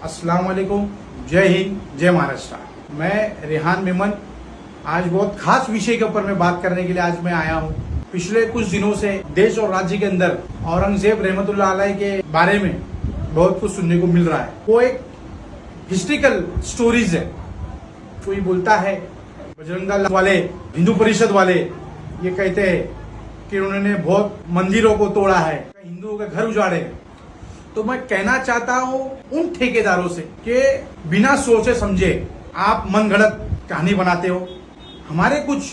अस्सलाम वालेकुम, जय हिंद, जय महाराष्ट्र। मैं रेहान मेमन आज बहुत खास विषय के ऊपर मैं बात करने के लिए आज मैं आया हूँ। पिछले कुछ दिनों से देश और राज्य के अंदर औरंगजेब रहमतुल्लाह अलैह के बारे में बहुत कुछ सुनने को मिल रहा है। वो एक हिस्ट्रिकल स्टोरीज है। कोई बोलता है बजरंग दल वाले, हिंदू परिषद वाले ये कहते हैं कि उन्होंने बहुत मंदिरों को तोड़ा है, हिंदुओं के घर उजाड़े हैं। तो मैं कहना चाहता हूँ उन ठेकेदारों से कि बिना सोचे समझे आप मन गढ़ंत कहानी बनाते हो। हमारे कुछ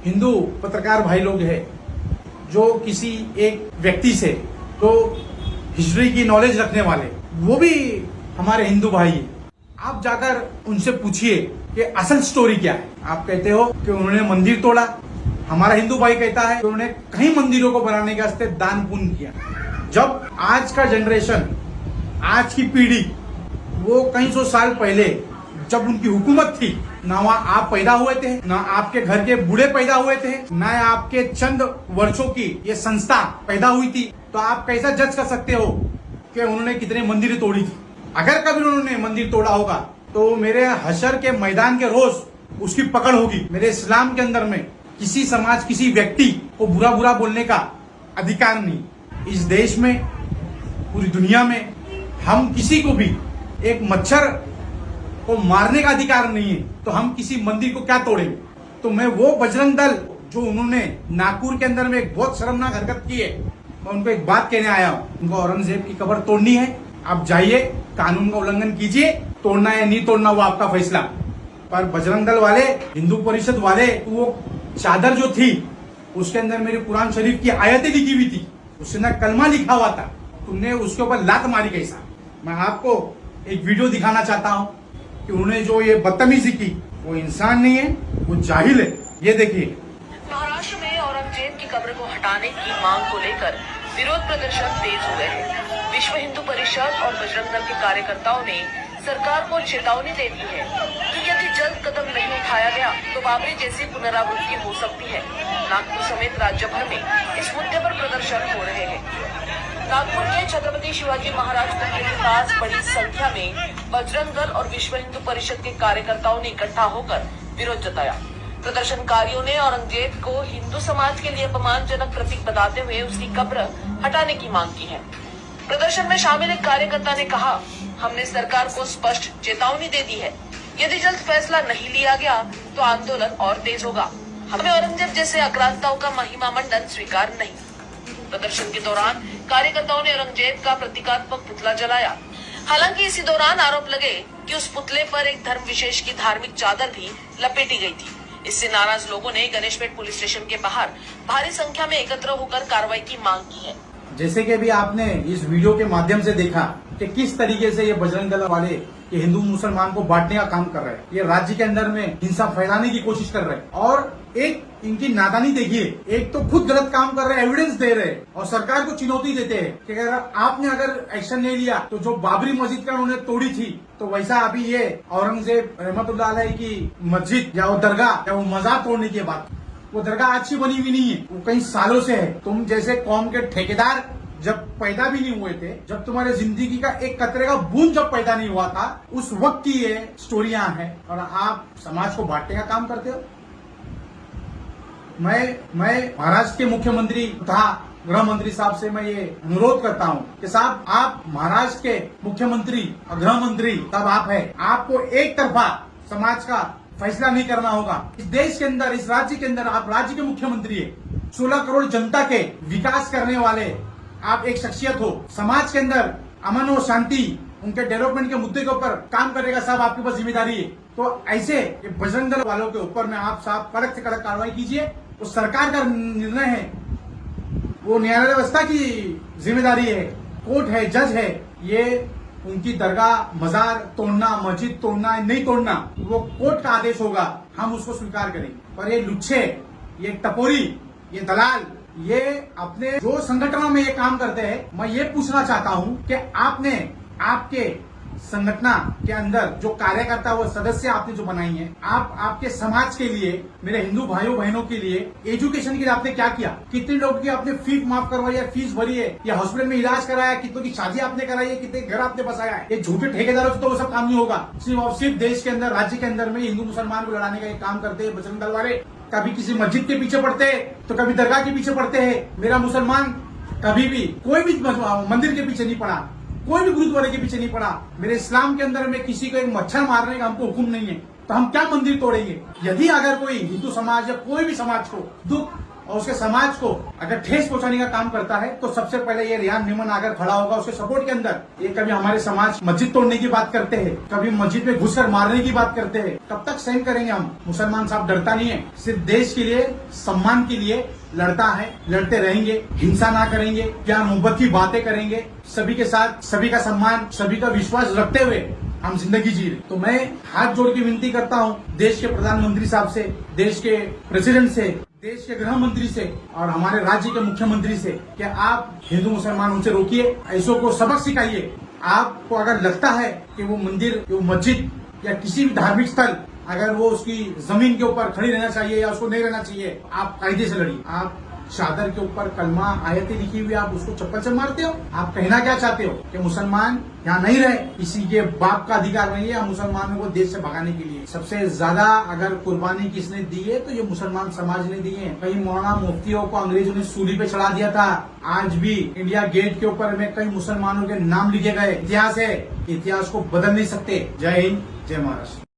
हिंदू पत्रकार भाई लोग हैं जो किसी एक व्यक्ति से तो हिस्ट्री की नॉलेज रखने वाले, वो भी हमारे हिंदू भाई हैं। आप जाकर उनसे पूछिए कि असल स्टोरी क्या है। आप कहते हो कि उन्होंने मंदिर तोड़ा, हमारा हिंदू भाई कहता है कि उन्होंने कई मंदिरों को बनाने के वास्ते दान पुण्य किया। जब आज का जनरेशन, आज की पीढ़ी, वो कई सौ साल पहले जब उनकी हुकूमत थी, ना वहाँ आप पैदा हुए थे, ना आपके घर के बूढ़े पैदा हुए थे, ना आपके चंद वर्षों की ये संस्था पैदा हुई थी, तो आप कैसा जज कर सकते हो कि उन्होंने कितने मंदिर तोड़ी थी। अगर कभी उन्होंने मंदिर तोड़ा होगा तो मेरे हशर के मैदान के रोज उसकी पकड़ होगी। मेरे इस्लाम के अंदर में किसी समाज, किसी व्यक्ति को बुरा बुरा बोलने का अधिकार नहीं। इस देश में, पूरी दुनिया में हम किसी को भी एक मच्छर को मारने का अधिकार नहीं है, तो हम किसी मंदिर को क्या तोड़ेंगे। तो मैं वो बजरंग दल जो उन्होंने नागपुर के अंदर में एक बहुत शर्मनाक हरकत की है, मैं उनको एक बात कहने आया हूँ। उनको औरंगजेब की कब्र तोड़नी है, आप जाइए, कानून का उल्लंघन कीजिए, तोड़ना है नहीं तोड़ना वो आपका फैसला। पर बजरंग दल वाले, हिंदू परिषद वाले, वो चादर जो थी उसके अंदर मेरे कुरान शरीफ की आयतें लिखी हुई थी, उसके अंदर कलमा लिखा हुआ था, तुमने उसके ऊपर लात मारी कैसा। मैं आपको एक वीडियो दिखाना चाहता हूँ कि उन्होंने जो ये बदतमीजी की, वो इंसान नहीं है, वो जाहिल है। ये देखिए। महाराष्ट्र में औरंगजेब की कब्र को हटाने की मांग को लेकर विरोध प्रदर्शन तेज हो गए हैं। विश्व हिंदू परिषद और बजरंग दल के कार्यकर्ताओं ने सरकार को चेतावनी दे दी है कि यदि जल्द कदम नहीं उठाया गया तो बाबरी जैसी पुनरावृत्ति हो सकती है। नागपुर समेत राज्य भर में इस मुद्दे पर प्रदर्शन हो रहे हैं। नागपुर के छत्रपति शिवाजी महाराज मंदिर के पास बड़ी संख्या में बजरंग दल और विश्व हिंदू परिषद के कार्यकर्ताओं ने इकट्ठा होकर विरोध जताया। प्रदर्शनकारियों ने औरंगजेब को हिंदू समाज के लिए अपमानजनक प्रतीक बताते हुए उसकी कब्र हटाने की मांग की है। प्रदर्शन में शामिल एक कार्यकर्ता ने कहा, हमने सरकार को स्पष्ट चेतावनी दे दी है, यदि जल्द फैसला नहीं लिया गया तो आंदोलन और तेज होगा। हमें औरंगजेब जैसे आक्रांताओं का महिमा मंडन स्वीकार नहीं। प्रदर्शन के दौरान कार्यकर्ताओं ने औरंगजेब का प्रतीकात्मक पुतला जलाया। हालांकि इसी दौरान आरोप लगे कि उस पुतले पर एक धर्म विशेष की धार्मिक चादर भी लपेटी गई थी। इससे नाराज लोगों ने गणेशपेट पुलिस स्टेशन के बाहर भारी संख्या में एकत्र होकर कार्रवाई की मांग की है। जैसे कि अभी आपने इस वीडियो के माध्यम से देखा कि किस तरीके से ये बजरंग दल वाले ये हिंदू मुसलमान को बांटने का काम कर रहे हैं, ये राज्य के अंदर में हिंसा फैलाने की कोशिश कर रहे हैं। और एक इनकी नादानी देखिए, एक तो खुद गलत काम कर रहे हैं, एविडेंस दे रहे हैं और सरकार को चुनौती देते हैं कि अगर एक्शन नहीं लिया तो जो बाबरी मस्जिद का उन्होंने तोड़ी थी, तो वैसा अभी ये औरंगजेब रहमतुल्लाह अलैह की मस्जिद या वो दरगाह या वो मजार तोड़ने की बात, वो दरगाह अच्छी बनी हुई नहीं है, वो कई सालों से है। तुम जैसे कौम के ठेकेदार जब पैदा भी नहीं हुए थे, जब तुम्हारे जिंदगी का एक कतरे का बूंद जब पैदा नहीं हुआ था, उस वक्त की ये स्टोरियां हैं और आप समाज को बांटने का काम करते हो। मैं महाराष्ट्र के मुख्यमंत्री तथा गृह मंत्री साहब से मैं ये अनुरोध करता हूँ कि साहब, आप महाराष्ट्र के मुख्यमंत्री और गृह मंत्री साहब आप है, आपको एक तरफा समाज का फैसला नहीं करना होगा। इस देश के अंदर, इस राज्य के अंदर आप राज्य के मुख्यमंत्री है, 16 करोड़ जनता के विकास करने वाले आप एक शख्सियत हो। समाज के अंदर अमन और शांति, उनके डेवलपमेंट के मुद्दे के ऊपर काम करने का साहब आपके पास जिम्मेदारी है। तो ऐसे बजरंग दल वालों के ऊपर में आप साहब कड़क से कड़क कार्रवाई कीजिए। वो सरकार का निर्णय है, वो न्याय व्यवस्था की जिम्मेदारी है, कोर्ट है, जज है। ये उनकी दरगाह, मजार तोड़ना, मस्जिद तोड़ना, नहीं तोड़ना, वो कोर्ट का आदेश होगा, हम उसको स्वीकार करेंगे। पर ये लुच्छे, ये टपोरी, ये दलाल, ये अपने जो संगठनों में ये काम करते हैं, मैं ये पूछना चाहता हूं कि आपने आपके संगठना के अंदर जो कार्यकर्ता व सदस्य आपने जो बनाई है, आप आपके समाज के लिए, मेरे हिंदू भाइयों बहनों के लिए, एजुकेशन के लिए आपने क्या किया? कितने लोगों की आपने फीस माफ करवाई है, फीस भरी है, या हॉस्पिटल में इलाज कराया, कितनों की शादी आपने कराई है, कितने घर आपने बसाया है? ये झूठे ठेकेदारों से तो वो सब काम नहीं होगा। सिर्फ और सिर्फ देश के अंदर, राज्य के अंदर में हिंदू मुसलमान को लड़ाने का एक काम करते हैं बजरंग दल वाले। कभी किसी मस्जिद के पीछे पड़ते हैं तो कभी दरगाह के पीछे पड़ते हैं। मेरा मुसलमान कभी भी कोई भी मंदिर के पीछे नहीं पड़ा, कोई भी गुरुद्वारे के पीछे नहीं पड़ा। मेरे इस्लाम के अंदर में किसी को एक मच्छर मारने का हमको हुक्म नहीं है, तो हम क्या मंदिर तोड़ेंगे? यदि अगर कोई हिंदू समाज या कोई भी समाज को दुख और उसके समाज को अगर ठेस पहुंचाने का काम करता है, तो सबसे पहले ये रेहान मेमन आकर खड़ा होगा उसके सपोर्ट के अंदर। ये कभी हमारे समाज मस्जिद तोड़ने की बात करते हैं, कभी मस्जिद में घुसकर मारने की बात करते हैं। कब तक सहन करेंगे हम? मुसलमान साहब डरता नहीं है, सिर्फ देश के लिए, सम्मान के लिए लड़ता है, लड़ते रहेंगे। हिंसा ना करेंगे, प्यार मोहब्बत की बातें करेंगे, सभी के साथ सभी का सम्मान, सभी का विश्वास रखते हुए हम जिंदगी जी रहे। तो मैं हाथ जोड़ के विनती करता हूँ देश के प्रधानमंत्री साहब से, देश के प्रेसिडेंट से, देश के गृह मंत्री से और हमारे राज्य के मुख्यमंत्री से कि आप हिंदू मुसलमान उनसे रोकिए, ऐसों को सबक सिखाइए। आपको अगर लगता है कि वो मंदिर, वो मस्जिद या किसी भी धार्मिक स्थल अगर वो उसकी जमीन के ऊपर खड़ी रहना चाहिए या उसको नहीं रहना चाहिए, आप कायदे से लड़िए। आप चादर के ऊपर कलमा आयतें लिखी हुई, आप उसको चप्पल से मारते हो। आप कहना क्या चाहते हो कि मुसलमान यहाँ नहीं रहे, किसी के बाप का अधिकार नहीं है या मुसलमानों को देश से भगाने के लिए? सबसे ज्यादा अगर कुर्बानी किसने दी है तो ये मुसलमान समाज ने दी है। कई मौलाना मुफ्तियों को अंग्रेजों ने सूली पे चढ़ा दिया था। आज भी इंडिया गेट के ऊपर में कई मुसलमानों के नाम लिखे गए। इतिहास है, इतिहास को बदल नहीं सकते। जय हिंद, जय महाराष्ट्र।